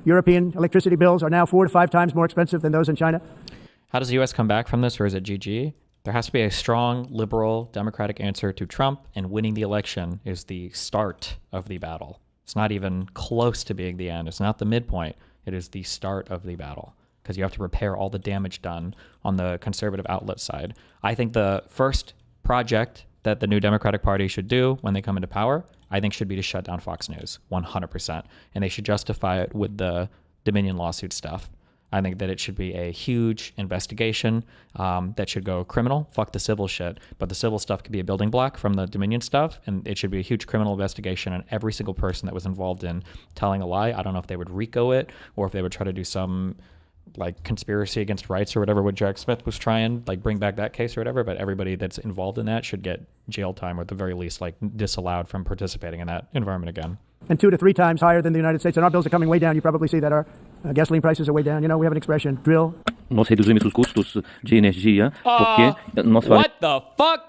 European electricity bills are now 4 to 5 times more expensive than those in China. How does the U.S. come back from this, or is it GG? There has to be a strong, liberal, democratic answer to Trump, and winning the election is the start of the battle. It's not even close to being the end. It's not the midpoint. It is the start of the battle, because you have to repair all the damage done on the conservative outlet side. I think the first project that the new Democratic Party should do when they come into power, I think should be to shut down Fox News, 100%. And they should justify it with the Dominion lawsuit stuff. I think that it should be a huge investigation that should go criminal. Fuck the civil shit. But the civil stuff could be a building block from the Dominion stuff. And it should be a huge criminal investigation on every single person that was involved in telling a lie. I don't know if they would RICO it or if they would try to do some like conspiracy against rights or whatever what Jack Smith was trying, like bring back that case or whatever. But everybody that's involved in that should get jail time, or at the very least, like disallowed from participating in that environment again. And 2 to 3 times higher than the United States. And our bills are coming way down. You probably see that our gasoline prices are way down. You know, we have an expression, drill. Nós reduzimos os custos de energia porque nós What the fuck?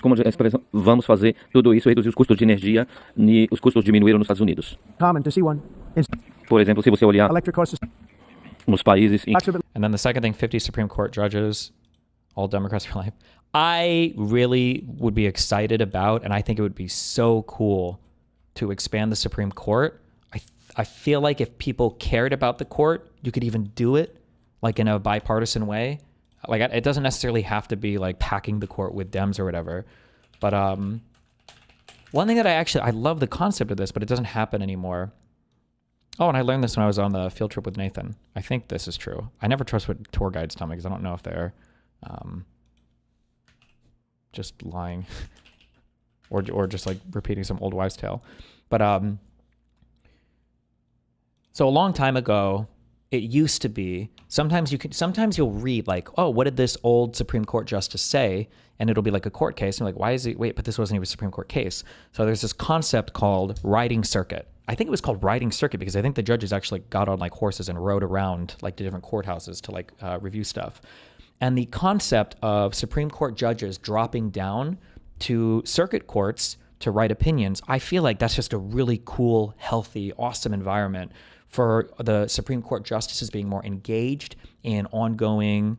Como expressão, vamos fazer tudo isso, reduzir os custos de energia, e os custos diminuíram nos Estados Unidos. Common to see one. Por exemplo, se você olhar Electric costs. nos países. And then the second thing, 50 Supreme Court judges, all Democrats for life. I really would be excited about, and I think it would be so cool to expand the Supreme Court. I feel like if people cared about the court, you could even do it like in a bipartisan way. Like it doesn't necessarily have to be like packing the court with Dems or whatever. But one thing that I love the concept of this, but it doesn't happen anymore. Oh, and I learned this when I was on the field trip with Nathan. I think this is true. I never trust what tour guides tell me because I don't know if they're just lying or just like repeating some old wives' tale. But so a long time ago, it used to be sometimes you'll read like, oh, what did this old Supreme Court justice say? And it'll be like a court case. And you're like, why is it? Wait, but this wasn't even a Supreme Court case. So there's this concept called riding circuit. I think it was called riding circuit because I think the judges actually got on like horses and rode around like to different courthouses to like review stuff. And the concept of Supreme Court judges dropping down to circuit courts to write opinions, I feel like that's just a really cool, healthy, awesome environment for the Supreme Court justices being more engaged in ongoing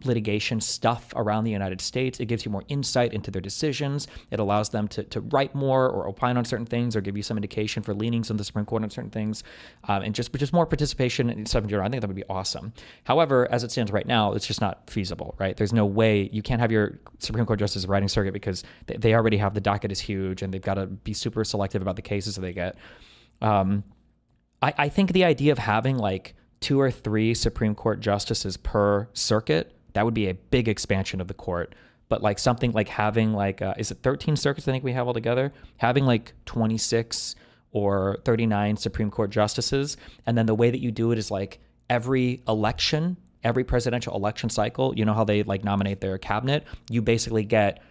litigation stuff around the United States. It gives you more insight into their decisions. It allows them to write more or opine on certain things or give you some indication for leanings on the Supreme Court on certain things, and just more participation in stuff in general. I think that would be awesome. However, as it stands right now, it's just not feasible, right? There's no way you can't have your Supreme Court justices writing circuit because they already have the docket is huge and they've got to be super selective about the cases that they get. I think the idea of having like 2 or 3 Supreme Court justices per circuit, that would be a big expansion of the court. But like something like having like, is it 13 circuits I think we have altogether? Having like 26 or 39 Supreme Court justices. And then the way that you do it is like every election, every presidential election cycle, you know how they like nominate their cabinet? You basically get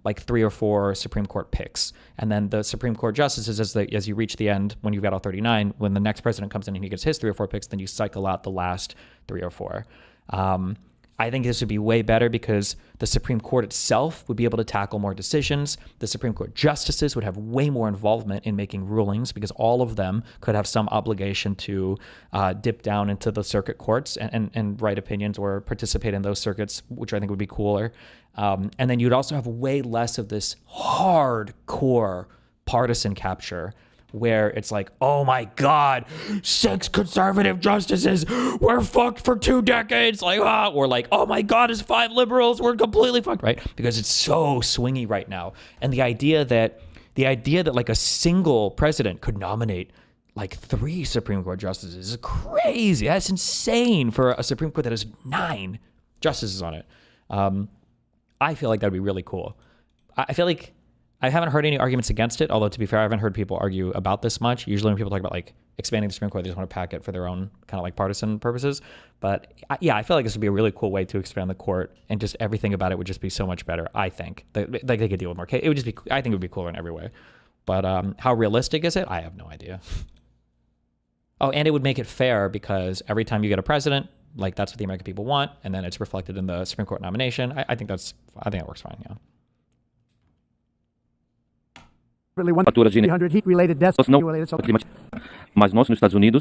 like 3 or 4 Supreme Court picks. And then the Supreme Court justices, as you reach the end, when you've got all 39, when the next president comes in and he gets his 3 or 4 picks, then you cycle out the last 3 or 4. I think this would be way better because the Supreme Court itself would be able to tackle more decisions. The Supreme Court justices would have way more involvement in making rulings because all of them could have some obligation to dip down into the circuit courts and write opinions or participate in those circuits, which I think would be cooler. And then you'd also have way less of this hardcore partisan capture where it's like, oh my God, 6 conservative justices, we're fucked for 2 decades. Like, or like, oh my God, it's 5 liberals, we're completely fucked, right? Because it's so swingy right now. And the idea that like a single president could nominate like 3 Supreme Court justices is crazy. That's insane for a Supreme Court that has 9 justices on it. I feel like that'd be really cool. I feel like I haven't heard any arguments against it, although to be fair, I haven't heard people argue about this much. Usually when people talk about like expanding the Supreme Court, they just want to pack it for their own kind of like partisan purposes. But yeah, I feel like this would be a really cool way to expand the court and just everything about it would just be so much better, I think. Like they could deal with more cases. It would just be, I think it would be cooler in every way. But how realistic is it? I have no idea. Oh, and it would make it fair because every time you get a president, like that's what the American people want, and then it's reflected in the Supreme Court nomination. I think that works fine, yeah. Really, fatura de 1,300 heat-related deaths. nós não Related, so mas nós nos Estados Unidos